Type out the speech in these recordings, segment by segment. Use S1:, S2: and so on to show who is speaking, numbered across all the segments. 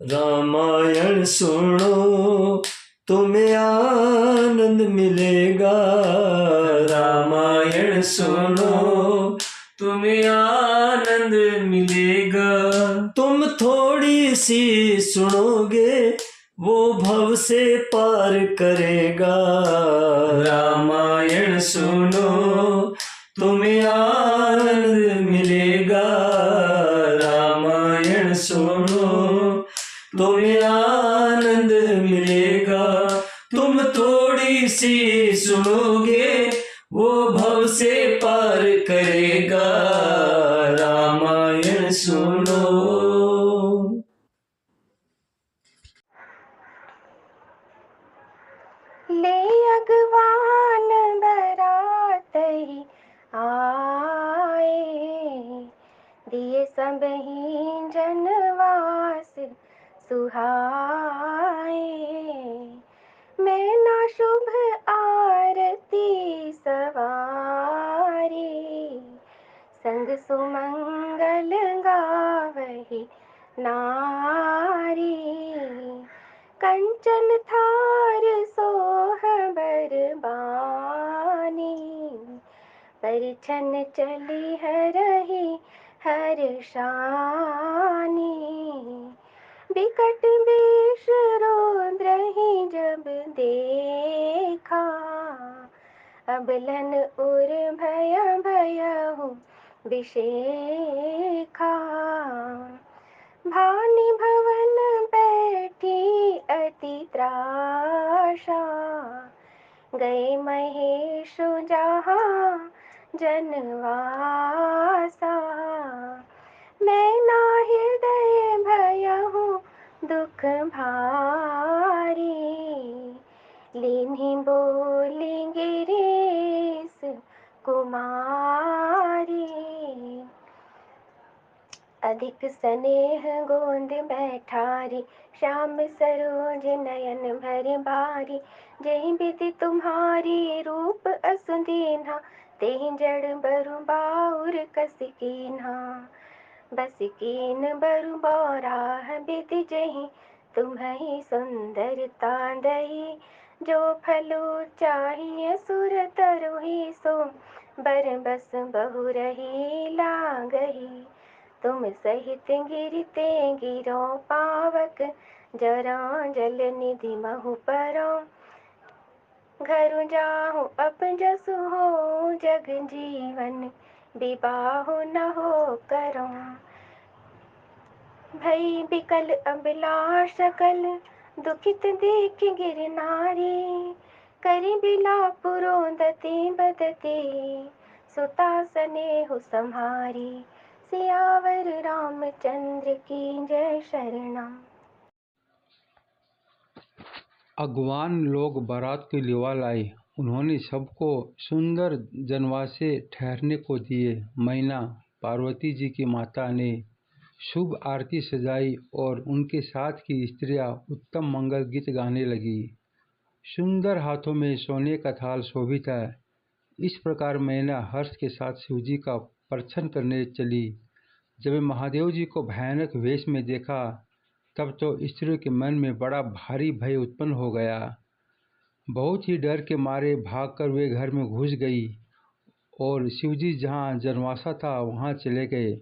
S1: रामायण सुनो तुम्हें आनंद मिलेगा। रामायण सुनो तुम्हें आनंद मिलेगा। तुम थोड़ी सी सुनोगे वो भव से पार करेगा। रामायण सुनो तुम्हें आनंद मिलेगा। रामायण सुनो तुम्हें आनंद मिलेगा। तुम थोड़ी सी सुनोगे वो भव से पार करेगा। रामायण सुनो।
S2: ले अगवान बरात ही आए, दिए सब ही जनवास सुहाए। मैं ना शुभ आरती सवारी, संग सुमंगल गावही नारी। कंचन थार सोहबर बानी, परिछन चली हरहि हर शानी। बिकट वेश रौद्रहि जब देखा, अबलन उर भय भयहु विशेखा। भानि भवन बैठी अति त्रासा, गए महेश जहाँ जनवासा। मैं ना हृदय भयहु दुख भारी, लीन्ही बोली गिरीश कुमारी। अधिक स्नेह गोंद बैठारी, श्याम सरोज नयन भर बारी। जहि विधि तुम्हारी रूप असु दीन्हा, तेहि जड़ बरु बाउर कस कीन्हा। बस कीन बरु बौराह विधि जहि, तुम्हि सुंदरता दही। जो फलो चाहिए सुर तरुहि सो, बर बस बहु रही लागही। तुम सहित गिरते गिरो पावक, जरा जल निधि महु परो। घर जाहु अपजसु हो जग जीवन, विबाहु न हो करो। भई बिकल अबिला सकल, दुखित देख गिर नारी। करि बिलाप रोदती बदती, सुता स्नेहु सम्हारी। सियावर रामचंद्र की जय शरणम।
S3: अगवान लोग बारात की लिवा लाए। उन्होंने सबको सुंदर जनवासे ठहरने को दिए। मैना पार्वती जी की माता ने शुभ आरती सजाई और उनके साथ की स्त्रियां उत्तम मंगल गीत गाने लगी। सुंदर हाथों में सोने का थाल शोभित है। इस प्रकार मैना हर्ष के साथ शिवजी का प्रदर्शन करने चली। जब महादेव जी को भयानक वेश में देखा तब तो स्त्रियों के मन में बड़ा भारी भय उत्पन्न हो गया। बहुत ही डर के मारे भागकर वे घर में घुस गई और शिवजी जहाँ जनवासा था वहाँ चले गए।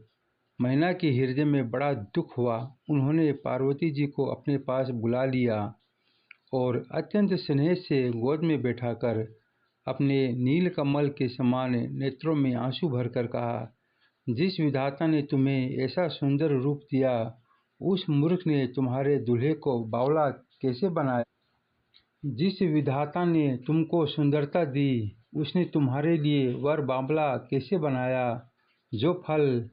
S3: मैना के हृदय में बड़ा दुख हुआ। उन्होंने पार्वती जी को अपने पास बुला लिया और अत्यंत स्नेह से गोद में बैठाकर अपने नीलकमल के समान नेत्रों में आंसू भरकर कहा, जिस विधाता ने तुम्हें ऐसा सुंदर रूप दिया, उस मूर्ख ने तुम्हारे दूल्हे को बावला कैसे बनाया। जिस विधाता ने तुमको सुंदरता दी, उसने तुम्हारे लिए वर बावला कैसे बनाया। जो फल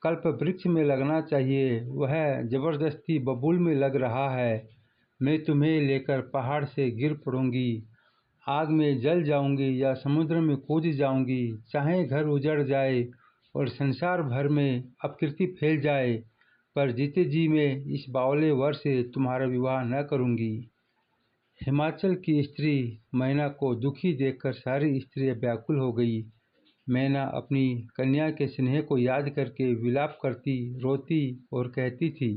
S3: कल्प वृक्ष में लगना चाहिए वह जबरदस्ती बबूल में लग रहा है। मैं तुम्हें लेकर पहाड़ से गिर पड़ूंगी, आग में जल जाऊंगी या समुद्र में कूद जाऊंगी। चाहे घर उजड़ जाए और संसार भर में अपकीर्ति फैल जाए, पर जीते जी मैं इस बावले वर से तुम्हारा विवाह न करूंगी। हिमाचल की स्त्री मैना को दुखी देखकर सारी स्त्रियां व्याकुल हो गई। मैना अपनी कन्या के स्नेह को याद करके विलाप करती, रोती और कहती थी,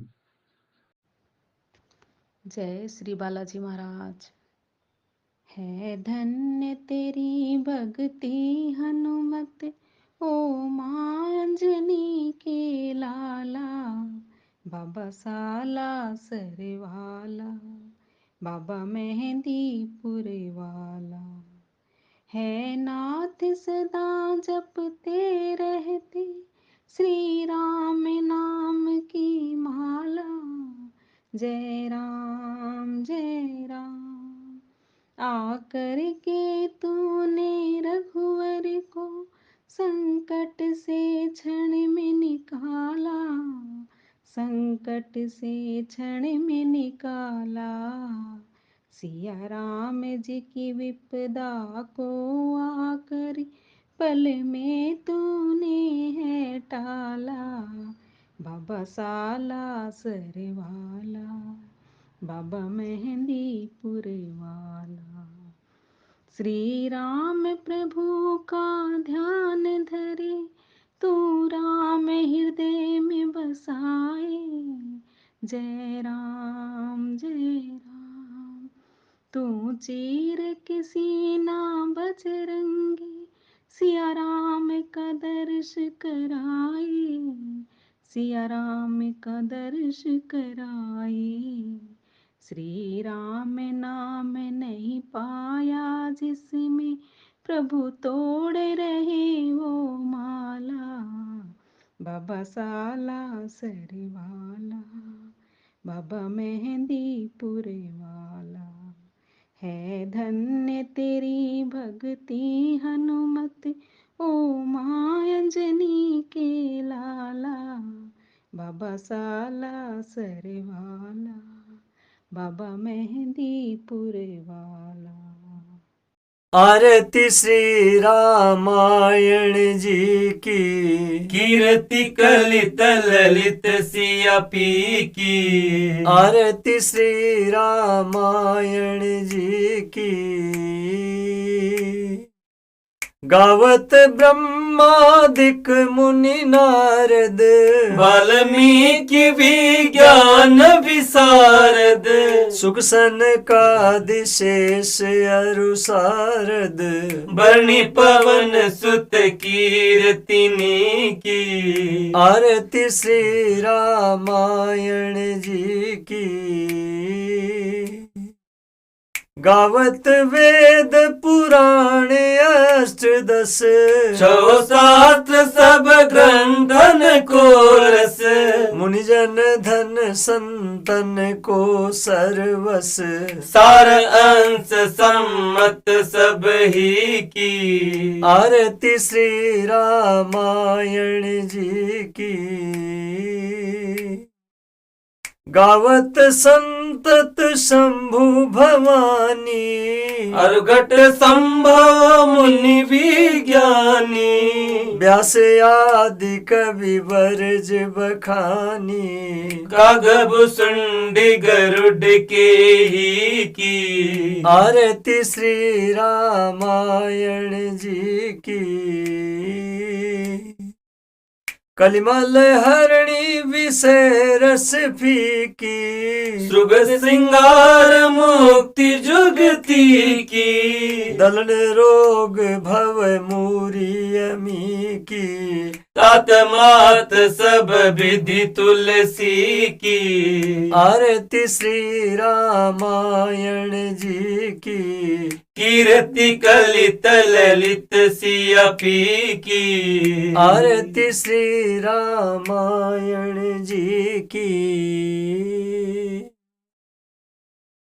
S4: जय श्री बालाजी महाराज। है धन्य तेरी भक्ति हनुमत, ओ माँ अंजनी के लाला, बाबा साला सरवाला, बाबा मेहंदीपुर वाला। है नाथ सदा जपते रहते, श्री राम नाम की माला। जय राम जय राम। आकर के तूने रघुवर को संकट से क्षण में निकाला, संकट से क्षण में निकाला। सिया राम जी की विपदा को आकर पल में तूने है टाला, बाबा साला सरवाला, बाबा मेहंदीपुर वाला। श्री राम प्रभु का ध्यान धरे, तू राम हृदय में बसाए। जय राम जय राम। तू चीर किसी ना बजरंगी, सिया राम का दर्श कराए, सिया राम का दर्श कराए। श्री राम नाम नहीं पाया जिसमें, प्रभु तोड़ रहे वो माला, बाबा साला सरवाला, बाबा मेहंदीपुर वाला। है धन्य तेरी भक्ति हनुमत, ओ माँ अंजनी के लाला, बाबा साला सरवाला, बाबा मेहंदीपुर वाला।
S1: आरती श्री रामायण जी की, कीर्ति कलित ललित सिया पी की। आरती श्री रामायण जी की, गावत ब्रह्मादिक मुनि नारद, वाल्मीकि विज्ञान विशारद। सुख सनकादिशेष अरु सारद, बरणी पवन सुत कीर्तिनी की। आरती श्री रामायण जी की, गावत वेद पुराण अष्टदश, छो शास्त्र सब ग्रंथन को रस। मुनिजन धन संतन को सर्वस, सार अंश सम्मत सब ही की। आरती श्री रामायण जी की, गावत संतत शंभु भवानी, अर्घट संभव मुनि विज्ञानी। व्यास आदि कवि वर्ज बखानी, कागब सुंडी गरुड के ही की। आरती श्री रामायण जी की, कलिमल हरणी विषय रस फीकी। सुग श्रृंगार मुक्ति जुगती की। दलन रोग भव मूरी अमी की। तात मात सब विधि तुलसी की। आरती श्री रामायण जी की, कीर्ति कलित ललित सिया पी की। आरती श्री रामायण जी की।